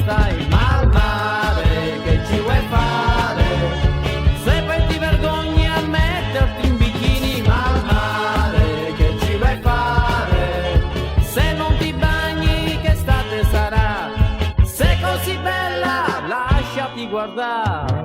stai mal male, che ci vuoi fare? Se poi ti vergogni a metterti in bikini, mal male, che ci vuoi fare? Se non ti bagni, che estate sarà? Sei così bella, lasciati guardare.